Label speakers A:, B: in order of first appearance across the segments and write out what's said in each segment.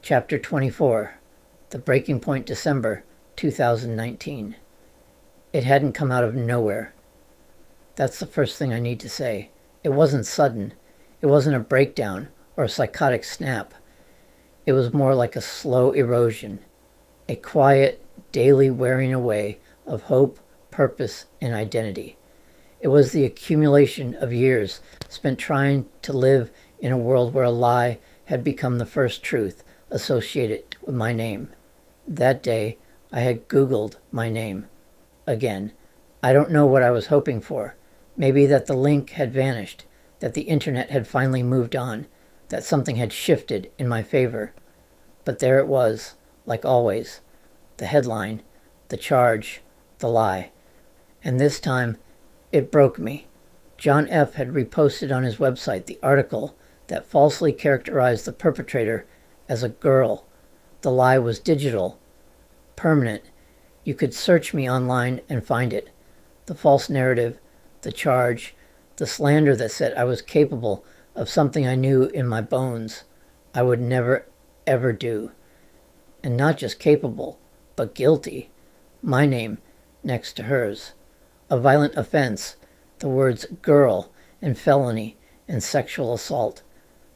A: Chapter 24, The Breaking Point, December 2019. It hadn't come out of nowhere. That's the first thing I need to say. It wasn't sudden. It wasn't a breakdown or a psychotic snap. It was more like a slow erosion, a quiet, daily wearing away of hope, purpose, and identity. It was the accumulation of years spent trying to live in a world where a lie had become the first truth associated with my name. That day, I had Googled my name. Again, I don't know what I was hoping for. Maybe that the link had vanished, that the internet had finally moved on, that something had shifted in my favor. But there it was, like always. The headline, the charge, the lie. And this time, it broke me. John F. had reposted on his website the article that falsely characterized the perpetrator as a girl. The lie was digital, permanent. You could search me online and find it. The false narrative, the charge, the slander that said I was capable of something I knew in my bones I would never, ever do. And not just capable, but guilty. My name next to hers. A violent offense, the words girl and felony and sexual assault.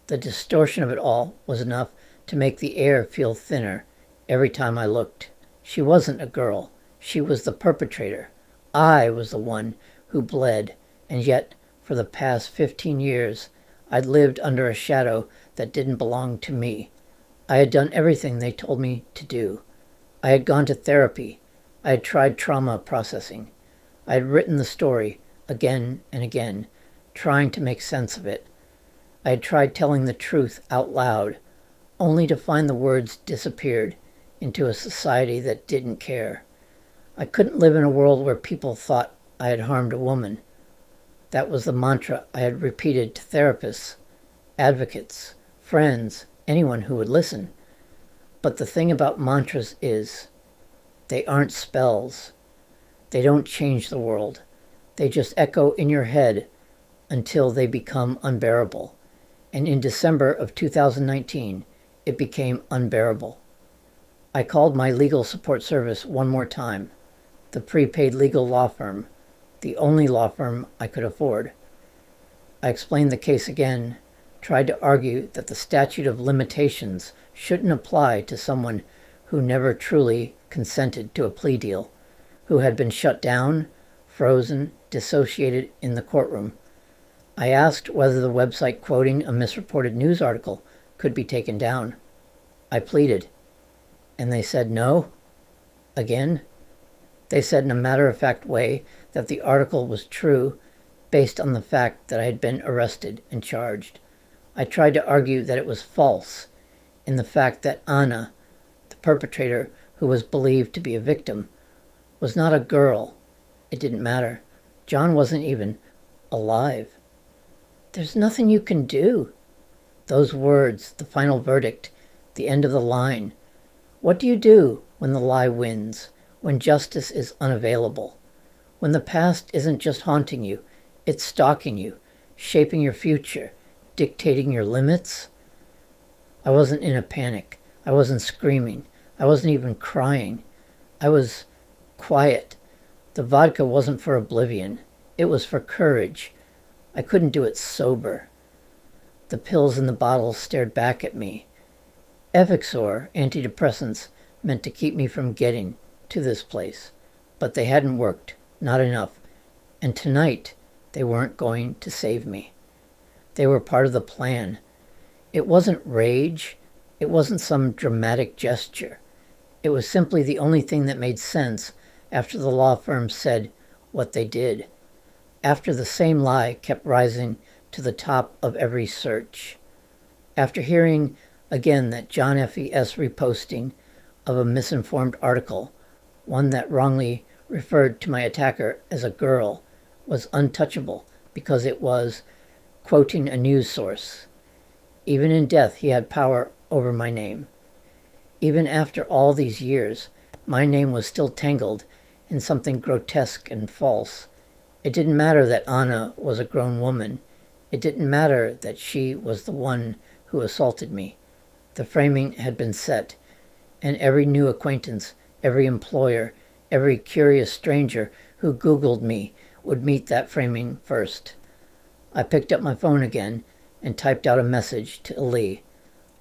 A: The distortion of it all was enough to make the air feel thinner every time I looked. She wasn't a girl. She was the perpetrator. I was the one who bled, and yet, for the past 15 years, I'd lived under a shadow that didn't belong to me. I had done everything they told me to do. I had gone to therapy. I had tried trauma processing. I had written the story again and again, trying to make sense of it. I had tried telling the truth out loud, only to find the words disappeared into a society that didn't care. I couldn't live in a world where people thought I had harmed a woman. That was the mantra I had repeated to therapists, advocates, friends, anyone who would listen. But the thing about mantras is, they aren't spells. They don't change the world. They just echo in your head until they become unbearable. And in December of 2019, it became unbearable. I called my legal support service one more time, the prepaid legal law firm, the only law firm I could afford. I explained the case again, tried to argue that the statute of limitations shouldn't apply to someone who never truly consented to a plea deal, who had been shut down, frozen, dissociated in the courtroom. I asked whether the website quoting a misreported news article could be taken down. I pleaded, and they said no. Again, they said in a matter-of-fact way that the article was true based on the fact that I had been arrested and charged. I tried to argue that it was false in the fact that Anna, the perpetrator who was believed to be a victim, was not a girl. It didn't matter. John wasn't even alive. There's nothing you can do. Those words, the final verdict, the end of the line. What do you do when the lie wins, when justice is unavailable, when the past isn't just haunting you, it's stalking you, shaping your future, dictating your limits? I wasn't in a panic. I wasn't screaming. I wasn't even crying. I was quiet. The vodka wasn't for oblivion. It was for courage. I couldn't do it sober. The pills in the bottle stared back at me. Effexor, antidepressants, meant to keep me from getting to this place. But they hadn't worked. Not enough. And tonight, they weren't going to save me. They were part of the plan. It wasn't rage. It wasn't some dramatic gesture. It was simply the only thing that made sense after the law firm said what they did. After the same lie kept rising to the top of every search. After hearing again that John F.E.S. reposting of a misinformed article, one that wrongly referred to my attacker as a girl, was untouchable because it was quoting a news source. Even in death, he had power over my name. Even after all these years, my name was still tangled in something grotesque and false. It didn't matter that Anna was a grown woman. It didn't matter that she was the one who assaulted me. The framing had been set, and every new acquaintance, every employer, every curious stranger who Googled me would meet that framing first. I picked up my phone again and typed out a message to Ali.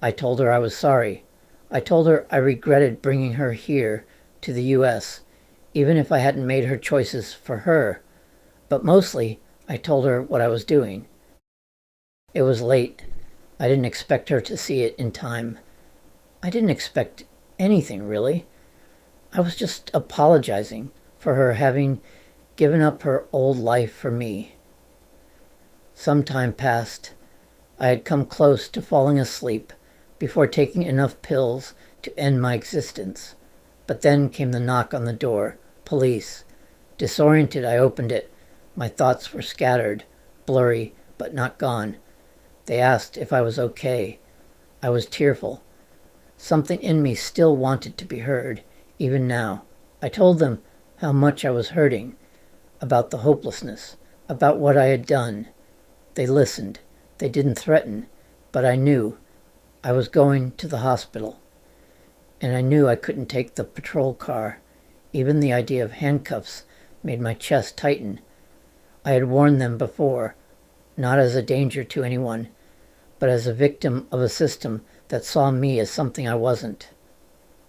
A: I told her I was sorry. I told her I regretted bringing her here to the U.S., even if I hadn't made her choices for her. But mostly, I told her what I was doing. It was late. I didn't expect her to see it in time. I didn't expect anything, really. I was just apologizing for her having given up her old life for me. Some time passed. I had come close to falling asleep before taking enough pills to end my existence. But then came the knock on the door. Police. Disoriented, I opened it. My thoughts were scattered, blurry, but not gone. They asked if I was okay. I was tearful. Something in me still wanted to be heard, even now. I told them how much I was hurting, about the hopelessness, about what I had done. They listened. They didn't threaten, but I knew I was going to the hospital. And I knew I couldn't take the patrol car. Even the idea of handcuffs made my chest tighten. I had warned them before, not as a danger to anyone, but as a victim of a system that saw me as something I wasn't.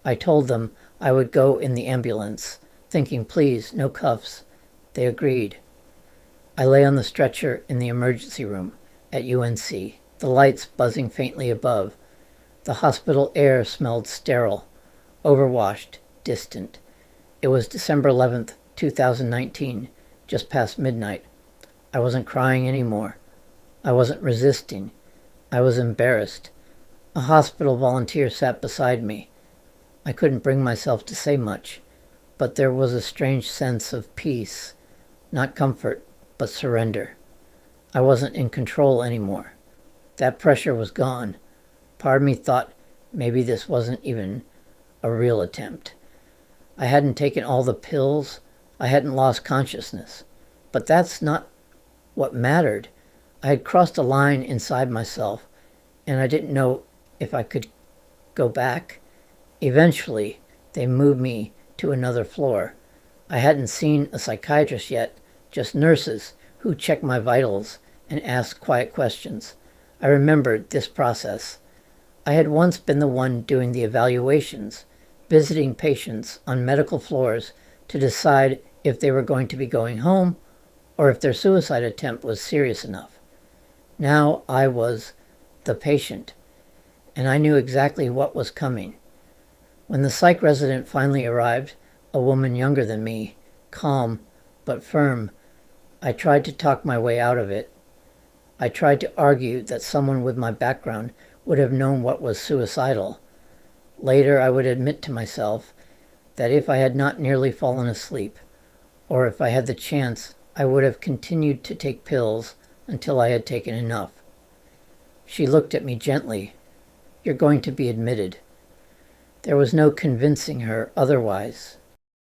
A: I told them I would go in the ambulance, thinking, please, no cuffs. They agreed. I lay on the stretcher in the emergency room at UNC, the lights buzzing faintly above. The hospital air smelled sterile, overwashed, distant. It was December 11th, 2019, just past midnight. I wasn't crying anymore. I wasn't resisting. I was embarrassed. A hospital volunteer sat beside me. I couldn't bring myself to say much, but there was a strange sense of peace, not comfort, but surrender. I wasn't in control anymore. That pressure was gone. Part of me thought maybe this wasn't even a real attempt. I hadn't taken all the pills. I hadn't lost consciousness. But that's not what mattered. I had crossed a line inside myself, and I didn't know if I could go back. Eventually, they moved me to another floor. I hadn't seen a psychiatrist yet, just nurses who checked my vitals and asked quiet questions. I remembered this process. I had once been the one doing the evaluations, visiting patients on medical floors to decide if they were going to be going home or if their suicide attempt was serious enough. Now I was the patient, and I knew exactly what was coming. When the psych resident finally arrived, a woman younger than me, calm but firm, I tried to talk my way out of it. I tried to argue that someone with my background would have known what was suicidal. Later, I would admit to myself that if I had not nearly fallen asleep, or if I had the chance, I would have continued to take pills until I had taken enough. She looked at me gently. You're going to be admitted. There was no convincing her otherwise.